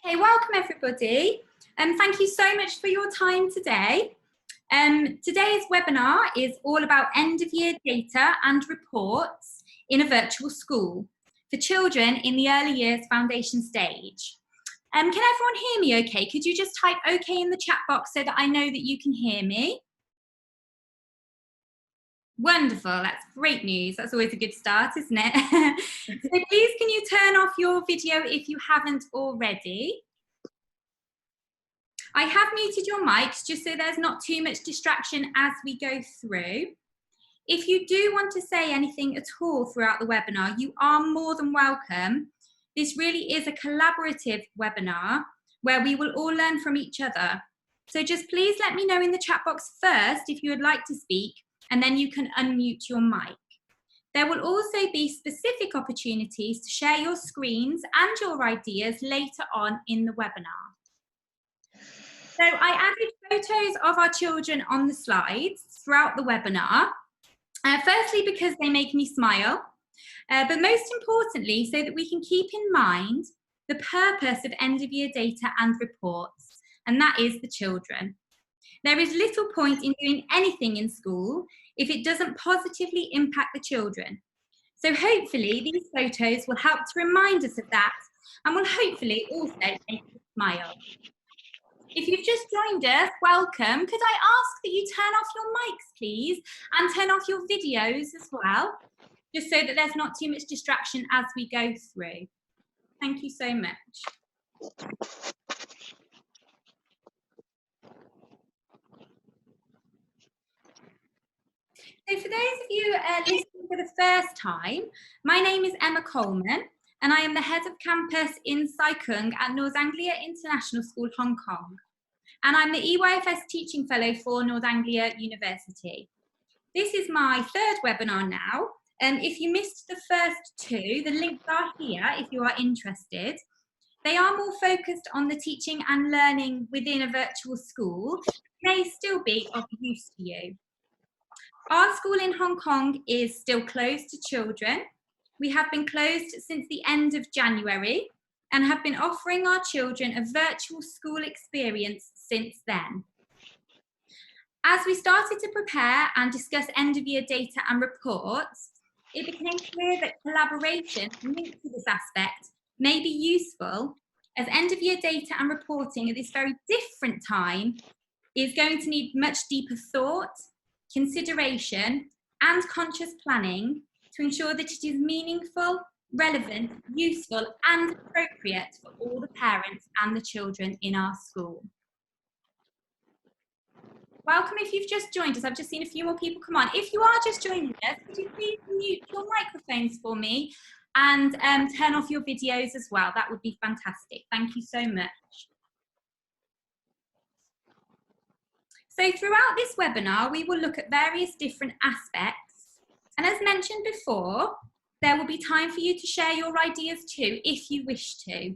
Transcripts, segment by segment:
Okay, welcome everybody. Thank you so much for your time today. Today's webinar is all about end-of-year data and reports in a virtual school for children in the early years foundation stage. Can everyone hear me okay? Could you just type okay in the chat box so that I know that you can hear me? Wonderful, that's great news. That's always a good start, isn't it? So please can you turn off your video if you haven't already? I have muted your mics just so there's not too much distraction as we go through. If you do want to say anything at all throughout the webinar, you are more than welcome. This really is a collaborative webinar where we will all learn from each other. So just please let me know in the chat box first if you would like to speak, and then you can unmute your mic. There will also be specific opportunities to share your screens and your ideas later on in the webinar. So I added photos of our children on the slides throughout the webinar, firstly because they make me smile, but most importantly so that we can keep in mind the purpose of end-of-year data and reports, and that is the children. There is little point in doing anything in school if it doesn't positively impact the children. So hopefully these photos will help to remind us of that and will hopefully also make us smile. If you've just joined us, welcome. Could I ask that you turn off your mics, please, and turn off your videos as well, just so that there's not too much distraction as we go through. Thank you so much. So for those of you listening for the first time, my name is Emma Coleman, and I am the head of campus in Sai Kung at North Anglia International School, Hong Kong. And I'm the EYFS Teaching Fellow for North Anglia University. This is my third webinar now. If you missed the first two, the links are here if you are interested. They are more focused on the teaching and learning within a virtual school. May still be of use to you. Our school in Hong Kong is still closed to children. We have been closed since the end of January and have been offering our children a virtual school experience since then. As we started to prepare and discuss end-of-year data and reports, it became clear that collaboration linked to this aspect may be useful, as end-of-year data and reporting at this very different time is going to need much deeper thought, consideration, and conscious planning to ensure that it is meaningful, relevant, useful, and appropriate for all the parents and the children in our school. Welcome if you've just joined us. I've just seen a few more people come on. If you are just joining us, could you please mute your microphones for me and turn off your videos as well? That would be fantastic. Thank you so much. So throughout this webinar, we will look at various different aspects. And as mentioned before, there will be time for you to share your ideas too, if you wish to.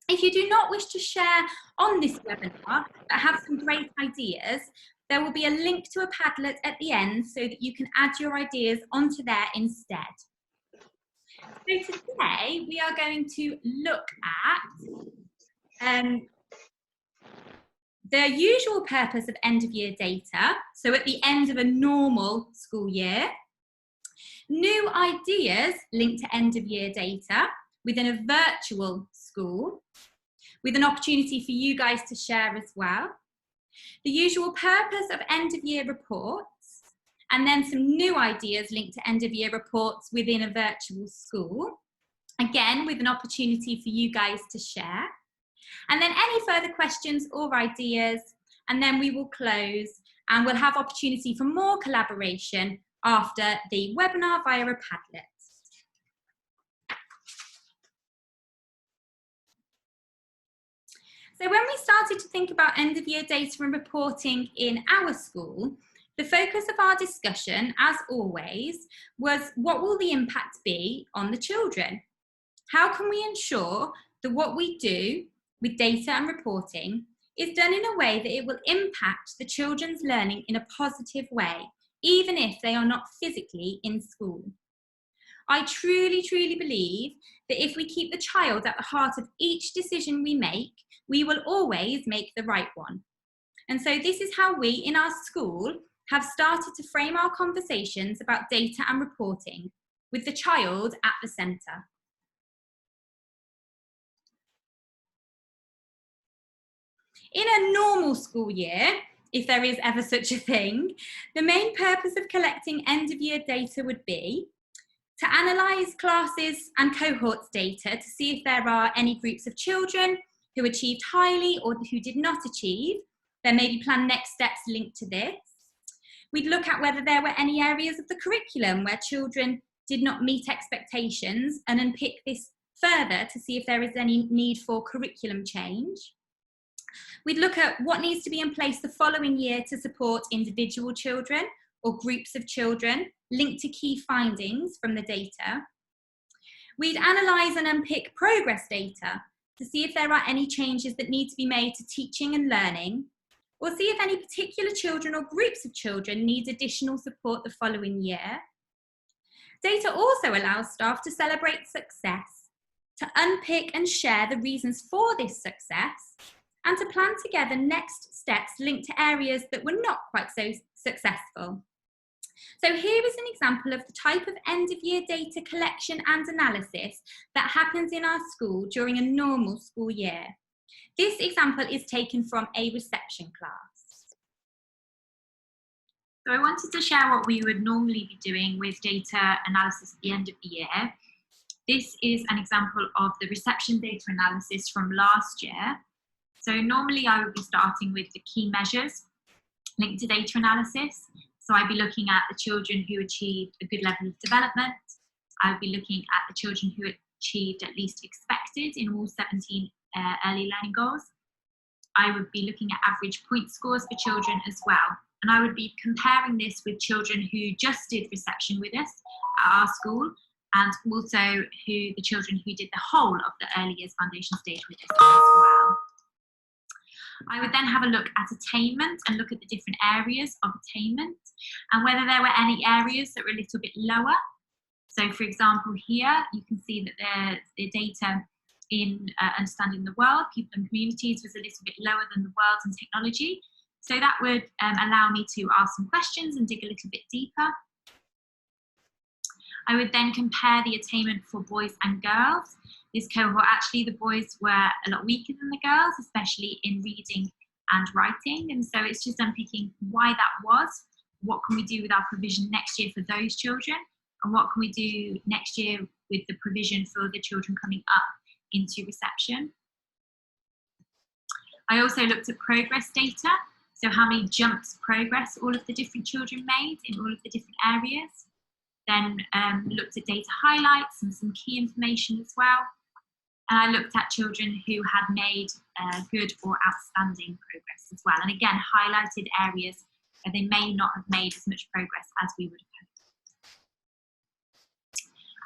If you do not wish to share on this webinar, but have some great ideas, there will be a link to a Padlet at the end so that you can add your ideas onto there instead. So today, we are going to look at the usual purpose of end-of-year data, so at the end of a normal school year, new ideas linked to end-of-year data within a virtual school, with an opportunity for you guys to share as well, the usual purpose of end-of-year reports, and then some new ideas linked to end-of-year reports within a virtual school, again with an opportunity for you guys to share. And then any further questions or ideas, and then we will close and we'll have opportunity for more collaboration after the webinar via a Padlet. So when we started to think about end-of-year data and reporting in our school, the focus of our discussion, as always, was what will the impact be on the children? How can we ensure that what we do with data and reporting is done in a way that it will impact the children's learning in a positive way, even if they are not physically in school? I truly, truly believe that if we keep the child at the heart of each decision we make, we will always make the right one. And so this is how we in our school have started to frame our conversations about data and reporting, with the child at the centre. In a normal school year, if there is ever such a thing, the main purpose of collecting end-of-year data would be to analyse classes and cohorts data to see if there are any groups of children who achieved highly or who did not achieve. There may be planned next steps linked to this. We'd look at whether there were any areas of the curriculum where children did not meet expectations and unpick this further to see if there is any need for curriculum change. We'd look at what needs to be in place the following year to support individual children or groups of children linked to key findings from the data. We'd analyse and unpick progress data to see if there are any changes that need to be made to teaching and learning, or see if any particular children or groups of children need additional support the following year. Data also allows staff to celebrate success, to unpick and share the reasons for this success, and to plan together next steps linked to areas that were not quite so successful. So here is an example of the type of end-of-year data collection and analysis that happens in our school during a normal school year. This example is taken from a reception class. So I wanted to share what we would normally be doing with data analysis at the end of the year. This is an example of the reception data analysis from last year. So normally I would be starting with the key measures linked to data analysis. So I'd be looking at the children who achieved a good level of development. I would be looking at the children who achieved at least expected in all 17 early learning goals. I would be looking at average point scores for children as well. And I would be comparing this with children who just did reception with us at our school, and also the children who did the whole of the early years foundation stage with us as well. I would then have a look at attainment and look at the different areas of attainment and whether there were any areas that were a little bit lower. So for example, here you can see that the data in understanding the world, people and communities was a little bit lower than the world and technology. So that would allow me to ask some questions and dig a little bit deeper. I would then compare the attainment for boys and girls. This cohort, actually, the boys were a lot weaker than the girls, especially in reading and writing. And so it's just unpicking why that was, what can we do with our provision next year for those children, and what can we do next year with the provision for the children coming up into reception. I also looked at progress data, so how many jumps progress all of the different children made in all of the different areas. Then looked at data highlights and some key information as well. And I looked at children who had made good or outstanding progress as well. And again, highlighted areas where they may not have made as much progress as we would have hoped.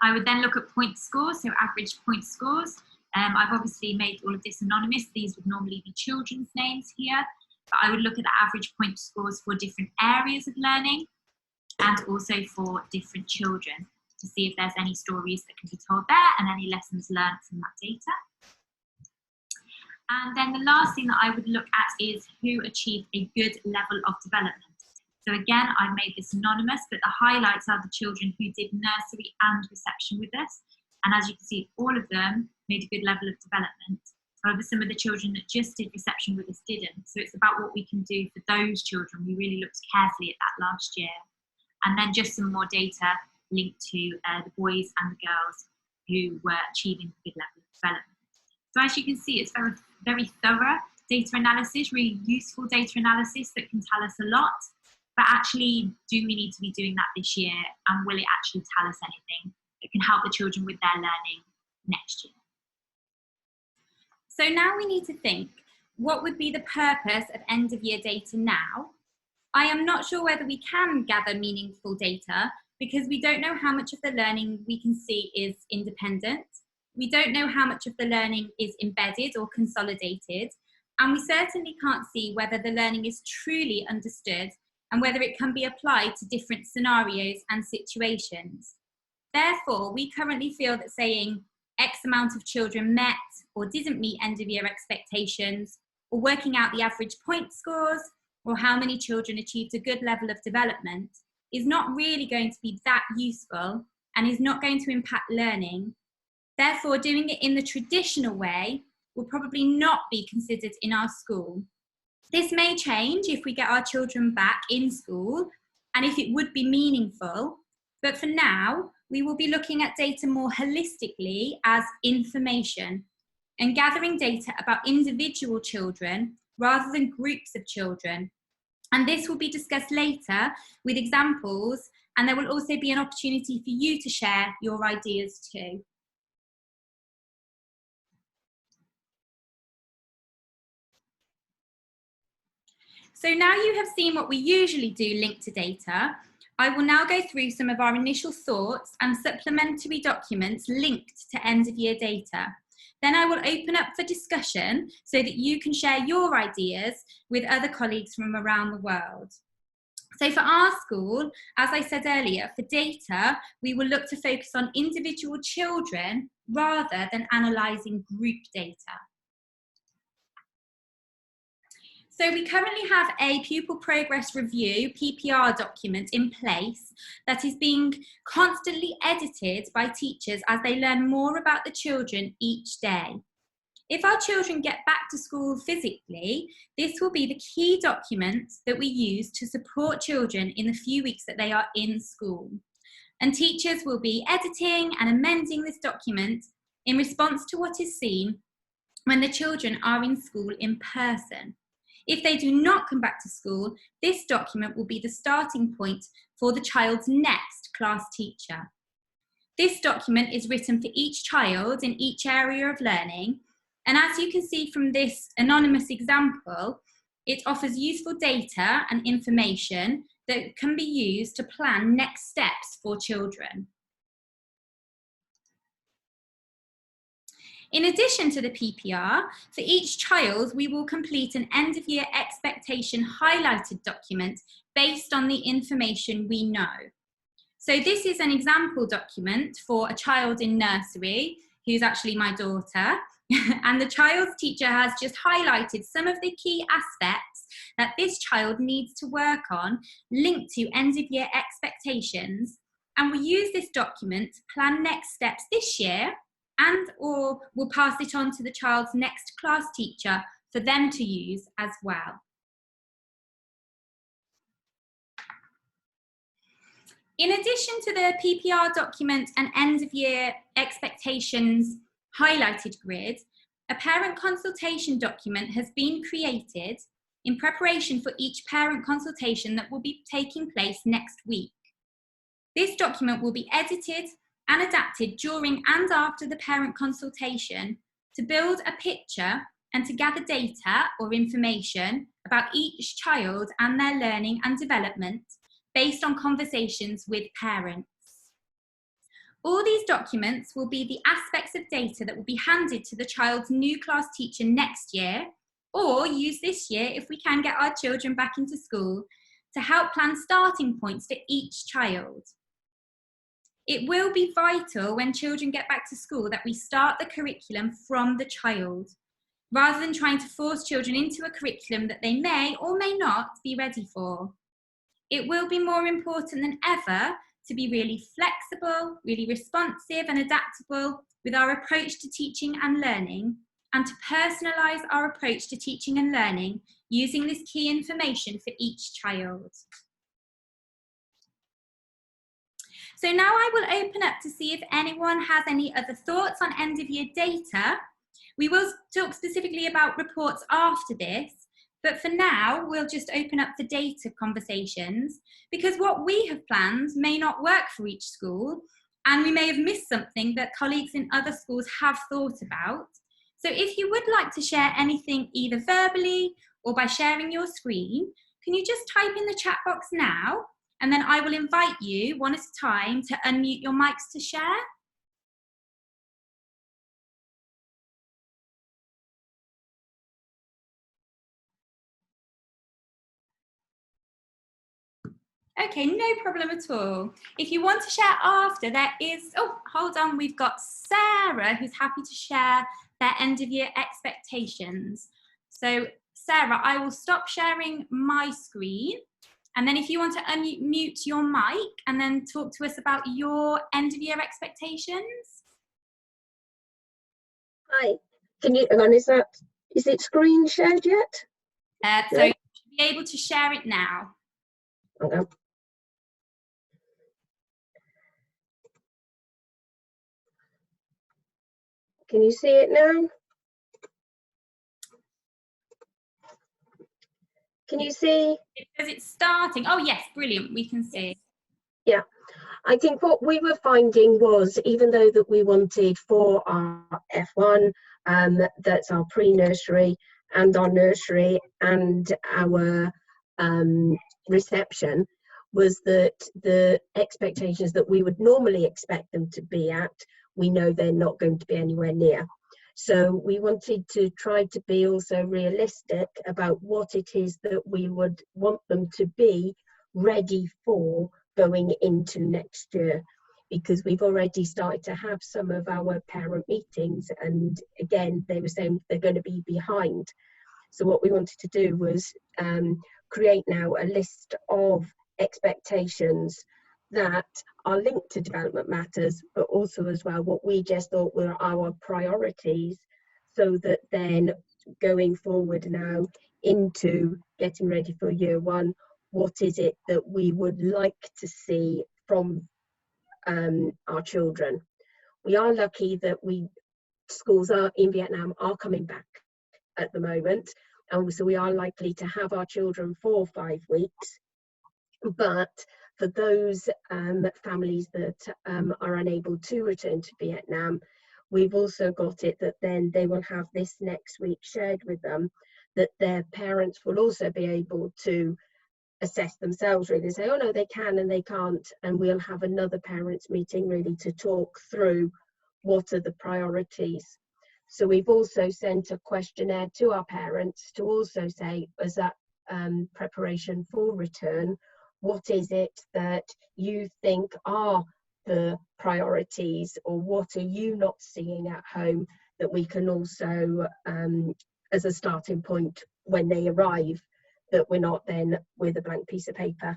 I would then look at point scores, so average point scores. I've obviously made all of this anonymous. These would normally be children's names here. But I would look at the average point scores for different areas of learning and also for different children to see if there's any stories that can be told there and any lessons learned from that data. And then the last thing that I would look at is who achieved a good level of development. So again, I've made this anonymous, but the highlights are the children who did nursery and reception with us. And as you can see, all of them made a good level of development. However, some of the children that just did reception with us didn't. So it's about what we can do for those children. We really looked carefully at that last year. And then just some more data linked to the boys and the girls who were achieving a good level of development. So as you can see, it's very, very thorough data analysis, really useful data analysis that can tell us a lot. But actually, do we need to be doing that this year? And will it actually tell us anything that can help the children with their learning next year? So now we need to think, what would be the purpose of end of year data now? I am not sure whether we can gather meaningful data because we don't know how much of the learning we can see is independent. We don't know how much of the learning is embedded or consolidated. And we certainly can't see whether the learning is truly understood and whether it can be applied to different scenarios and situations. Therefore, we currently feel that saying X amount of children met or didn't meet end of year expectations, or working out the average point scores, or how many children achieved a good level of development is not really going to be that useful and is not going to impact learning. Therefore, doing it in the traditional way will probably not be considered in our school. This may change if we get our children back in school and if it would be meaningful, but for now, we will be looking at data more holistically as information and gathering data about individual children rather than groups of children. And this will be discussed later with examples, and there will also be an opportunity for you to share your ideas too. So now you have seen what we usually do linked to data, I will now go through some of our initial thoughts and supplementary documents linked to end of year data. Then I will open up for discussion so that you can share your ideas with other colleagues from around the world. So for our school, as I said earlier, for data, we will look to focus on individual children rather than analysing group data. So we currently have a pupil progress review, PPR document in place that is being constantly edited by teachers as they learn more about the children each day. If our children get back to school physically, this will be the key document that we use to support children in the few weeks that they are in school. And teachers will be editing and amending this document in response to what is seen when the children are in school in person. If they do not come back to school, this document will be the starting point for the child's next class teacher. This document is written for each child in each area of learning, and as you can see from this anonymous example, it offers useful data and information that can be used to plan next steps for children. In addition to the PPR, for each child, we will complete an end-of-year expectation highlighted document based on the information we know. So this is an example document for a child in nursery, who's actually my daughter, and the child's teacher has just highlighted some of the key aspects that this child needs to work on linked to end-of-year expectations, and we use this document to plan next steps this year and or we'll pass it on to the child's next class teacher for them to use as well. In addition to the PPR document and end of year expectations highlighted grid, a parent consultation document has been created in preparation for each parent consultation that will be taking place next week. This document will be edited and adapted during and after the parent consultation to build a picture and to gather data or information about each child and their learning and development based on conversations with parents. All these documents will be the aspects of data that will be handed to the child's new class teacher next year, or use this year if we can get our children back into school to help plan starting points for each child. It will be vital when children get back to school that we start the curriculum from the child, rather than trying to force children into a curriculum that they may or may not be ready for. It will be more important than ever to be really flexible, really responsive and adaptable with our approach to teaching and learning, and to personalise our approach to teaching and learning using this key information for each child. So now I will open up to see if anyone has any other thoughts on end of year data. We will talk specifically about reports after this, but for now, we'll just open up for data conversations, because what we have planned may not work for each school, and we may have missed something that colleagues in other schools have thought about. So if you would like to share anything either verbally or by sharing your screen, can you just type in the chat box now? And then I will invite you one at a time to unmute your mics to share. Okay, no problem at all. If you want to share after, there is, oh, hold on, we've got Sarah who's happy to share their end of year expectations. So Sarah, I will stop sharing my screen. And then if you want to unmute your mic and then talk to us about your end of year expectations. Hi, can you, and is it screen shared yet? So you should be able to share it now. Okay. Can you see it now? Can you see? Because it's starting. Oh yes, brilliant, we can see. Yeah, I think what we were finding was, even though that we wanted for our F1, that's our pre-nursery and our nursery and our reception, was that the expectations that we would normally expect them to be at, we know they're not going to be anywhere near. So we wanted to try to be also realistic about what it is that we would want them to be ready for going into next year, because we've already started to have some of our parent meetings, and again they were saying they're going to be behind. So what we wanted to do was create now a list of expectations that are linked to development matters, but also as well what we just thought were our priorities, so that then going forward now into getting ready for year one, what is it that we would like to see from our children. We are lucky that schools are in Vietnam are coming back at the moment, and so we are likely to have our children for 5 weeks. But for those families that are unable to return to Vietnam, we've also got it that then they will have this next week shared with them, that their parents will also be able to assess themselves, really say, oh no, they can and they can't, and we'll have another parents meeting really to talk through what are the priorities. So we've also sent a questionnaire to our parents to also say, as that preparation for return, what is it that you think are the priorities, or what are you not seeing at home that we can also as a starting point when they arrive, that we're not then with a blank piece of paper.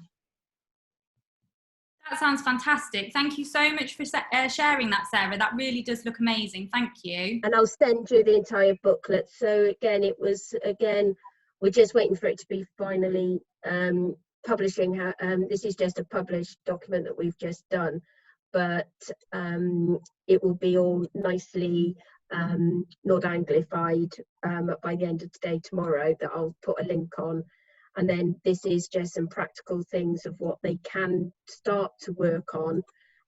That sounds fantastic. Thank you so much for sharing that, Sarah. That really does look amazing. Thank you. And I'll send you the entire booklet. So again, we're just waiting for it to be finally publishing. This is just a published document that we've just done, but it will be all nicely Nord-Anglified by the end of today, tomorrow, that I'll put a link on. And then this is just some practical things of what they can start to work on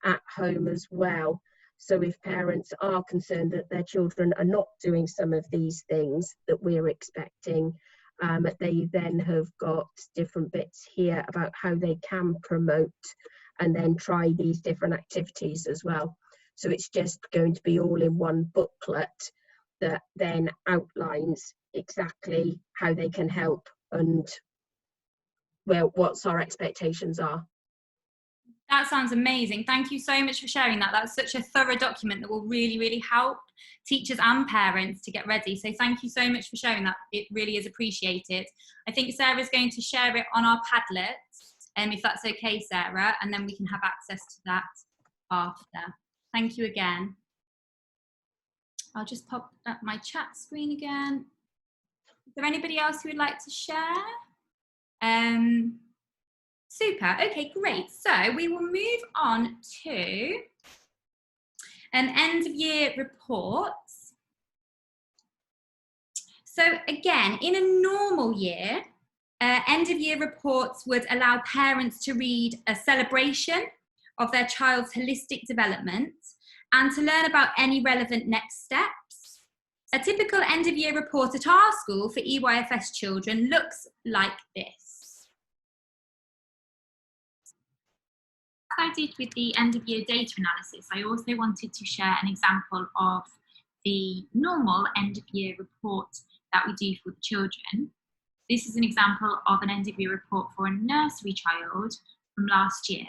at home as well. So if parents are concerned that their children are not doing some of these things that we're expecting, they then have got different bits here about how they can promote and then try these different activities as well. So it's just going to be all in one booklet that then outlines exactly how they can help and what's our expectations are. That sounds amazing. Thank you so much for sharing that. That's such a thorough document that will really, really help teachers and parents to get ready. So thank you so much for sharing that. It really is appreciated. I think Sarah's going to share it on our Padlet, if that's okay, Sarah, and then we can have access to that after. Thank you again. I'll just pop up my chat screen again. Is there anybody else who would like to share? Super. Okay, great. So we will move on to end of year reports. So again, in a normal year, end of year reports would allow parents to read a celebration of their child's holistic development and to learn about any relevant next steps. A typical end of year report at our school for EYFS children looks like this. As I did with the end of year data analysis, I also wanted to share an example of the normal end of year report that we do for the children. This is an example of an end of year report for a nursery child from last year.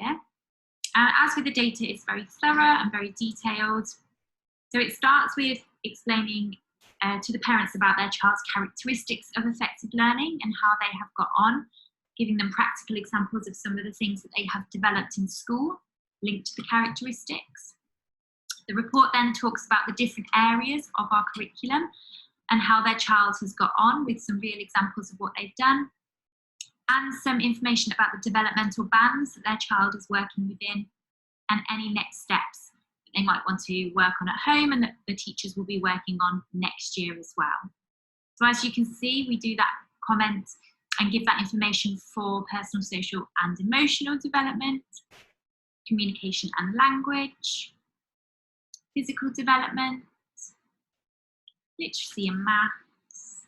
As with the data, it's very thorough and very detailed. So it starts with explaining to the parents about their child's characteristics of effective learning and how they have got on, giving them practical examples of some of the things that they have developed in school linked to the characteristics. The report then talks about the different areas of our curriculum and how their child has got on, with some real examples of what they've done, and some information about the developmental bands that their child is working within and any next steps that they might want to work on at home and that the teachers will be working on next year as well. So as you can see, we do that comment and give that information for personal, social and emotional development, communication and language, physical development, literacy and maths,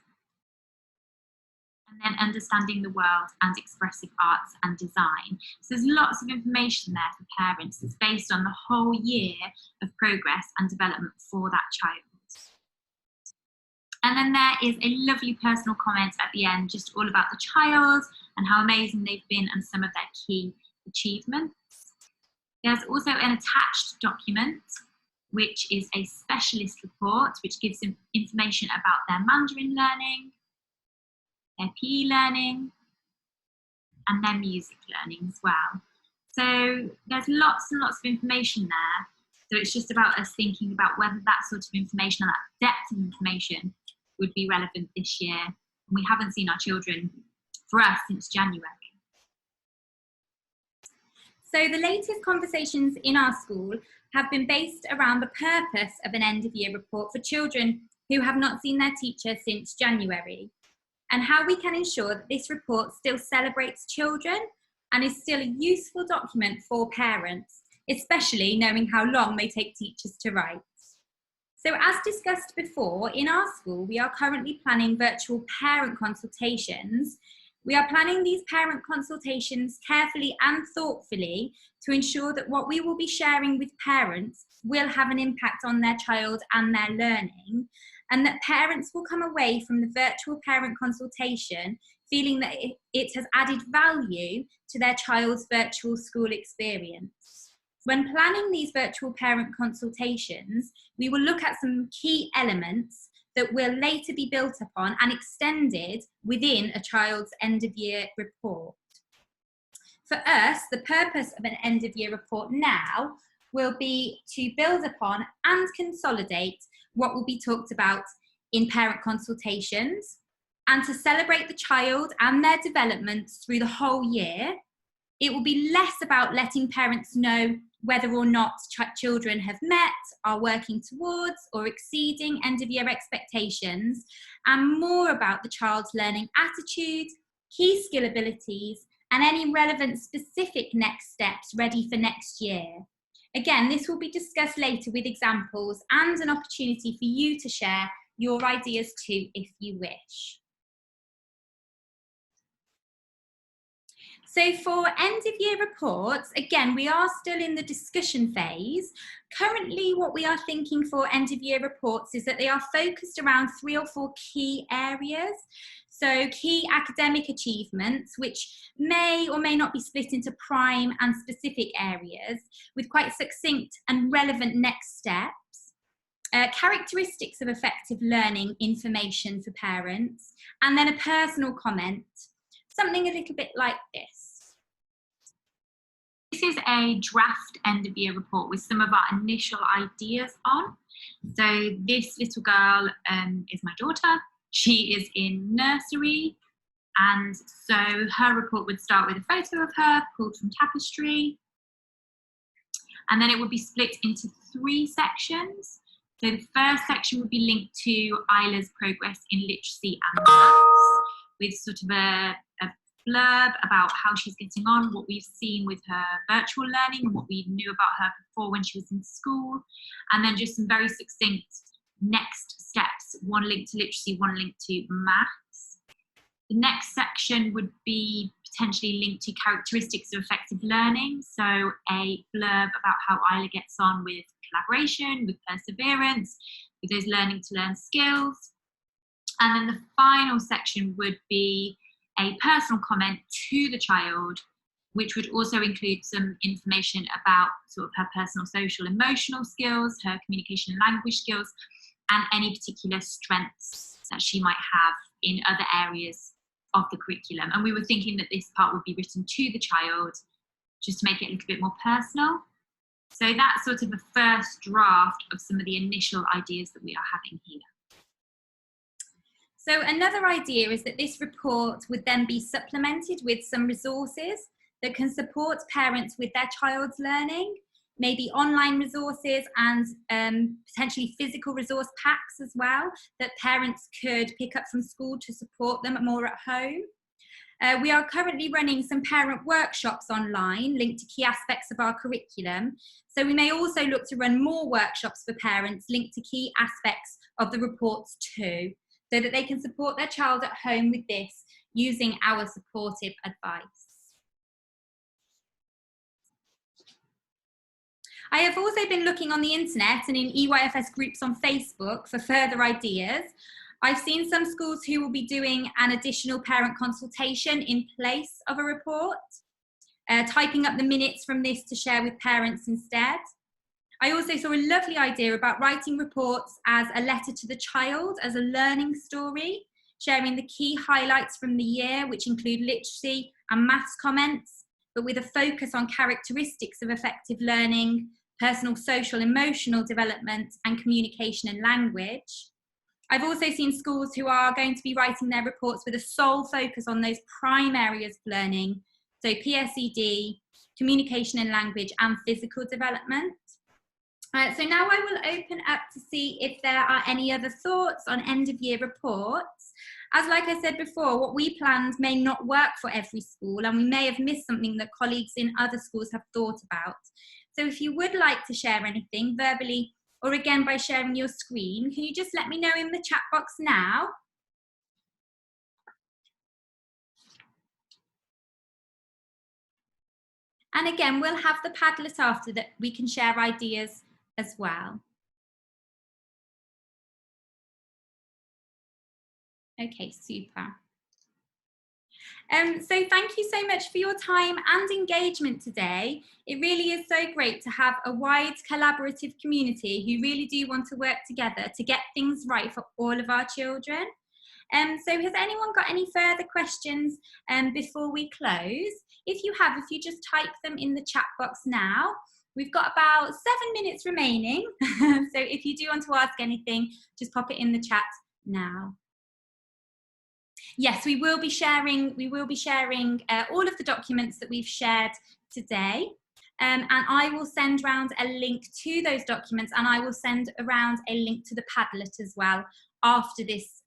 and then understanding the world and expressive arts and design. So there's lots of information there for parents. It's based on the whole year of progress and development for that child. And then there is a lovely personal comment at the end, just all about the child and how amazing they've been and some of their key achievements. There's also an attached document, which is a specialist report, which gives them information about their Mandarin learning, their PE learning, and their music learning as well. So there's lots and lots of information there. So it's just about us thinking about whether that sort of information and that depth of information would be relevant this year. And we haven't seen our children, for us, since January. So the latest conversations in our school have been based around the purpose of an end of year report for children who have not seen their teacher since January, and how we can ensure that this report still celebrates children and is still a useful document for parents, especially knowing how long they take teachers to write. So as discussed before, in our school, we are currently planning virtual parent consultations. We are planning these parent consultations carefully and thoughtfully to ensure that what we will be sharing with parents will have an impact on their child and their learning, and that parents will come away from the virtual parent consultation feeling that it has added value to their child's virtual school experience. When planning these virtual parent consultations, we will look at some key elements that will later be built upon and extended within a child's end of year report. For us, the purpose of an end of year report now will be to build upon and consolidate what will be talked about in parent consultations, and to celebrate the child and their developments through the whole year. It will be less about letting parents know whether or not children have met, are working towards or exceeding end of year expectations, and more about the child's learning attitude, key skill abilities, and any relevant specific next steps ready for next year. Again, this will be discussed later with examples and an opportunity for you to share your ideas too, if you wish. So for end of year reports, again, we are still in the discussion phase. Currently, what we are thinking for end of year reports is that they are focused around 3 or 4 key areas. So key academic achievements, which may or may not be split into prime and specific areas with quite succinct and relevant next steps. Characteristics of effective learning information for parents, and then a personal comment, something a little bit like this. This is a draft end of year report with some of our initial ideas on. So this little girl is my daughter. She is in nursery, and so her report would start with a photo of her pulled from Tapestry, and then it would be split into 3 sections. So the first section would be linked to Isla's progress in literacy and maths, with sort of a blurb about how she's getting on, what we've seen with her virtual learning and what we knew about her before when she was in school, and then just some very succinct next steps, one linked to literacy, one linked to maths. The next section would be potentially linked to characteristics of effective learning, so a blurb about how Isla gets on with collaboration, with perseverance, with those learning to learn skills. And then the final section would be a personal comment to the child which would also include some information about sort of her personal, social, emotional skills, her communication and language skills, and any particular strengths that she might have in other areas of the curriculum. And we were thinking that this part would be written to the child just to make it a little bit more personal. So that's sort of a first draft of some of the initial ideas that we are having here. So another idea is that this report would then be supplemented with some resources that can support parents with their child's learning, maybe online resources and potentially physical resource packs as well, that parents could pick up from school to support them more at home. We are currently running some parent workshops online linked to key aspects of our curriculum. So we may also look to run more workshops for parents linked to key aspects of the reports too, so that they can support their child at home with this using our supportive advice. I have also been looking on the internet and in EYFS groups on Facebook for further ideas. I've seen some schools who will be doing an additional parent consultation in place of a report, typing up the minutes from this to share with parents instead. I also saw a lovely idea about writing reports as a letter to the child, as a learning story, sharing the key highlights from the year, which include literacy and maths comments, but with a focus on characteristics of effective learning, personal, social, emotional development, and communication and language. I've also seen schools who are going to be writing their reports with a sole focus on those prime areas of learning, so PSED, communication and language, and physical development. So now I will open up to see if there are any other thoughts on end of year reports. As like I said before, what we planned may not work for every school, and we may have missed something that colleagues in other schools have thought about. So if you would like to share anything verbally or again by sharing your screen, can you just let me know in the chat box now? And again, we'll have the Padlet after that, we can share ideas as well. Okay, super. So thank you so much for your time and engagement today. It really is so great to have a wide collaborative community who really do want to work together to get things right for all of our children. So has anyone got any further questions before we close? If you have, if you just type them in the chat box now. We've got about 7 minutes remaining. So if you do want to ask anything, just pop it in the chat now. Yes, we will be sharing all of the documents that we've shared today. And I will send around a link to those documents, and I will send around a link to the Padlet as well after this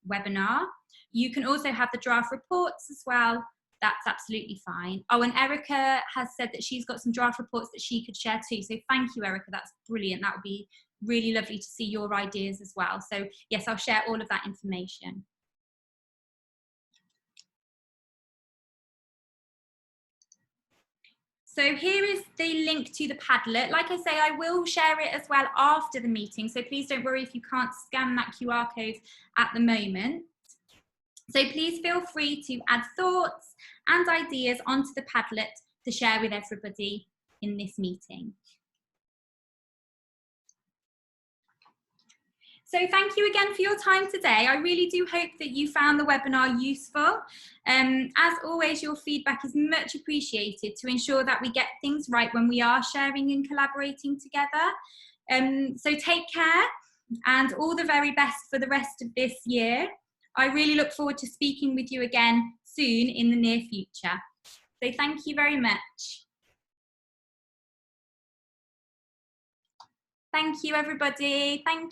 webinar. You can also have the draft reports as well. That's absolutely fine. Oh, and Erica has said that she's got some draft reports that she could share too. So thank you, Erica. That's brilliant. That would be really lovely to see your ideas as well. So yes, I'll share all of that information. So here is the link to the Padlet. Like I say, I will share it as well after the meeting. So please don't worry if you can't scan that QR code at the moment. So please feel free to add thoughts and ideas onto the Padlet to share with everybody in this meeting. So thank you again for your time today. I really do hope that you found the webinar useful. As always, your feedback is much appreciated to ensure that we get things right when we are sharing and collaborating together. So take care and all the very best for the rest of this year. I really look forward to speaking with you again soon in the near future. So thank you very much. Thank you, everybody. Thank you.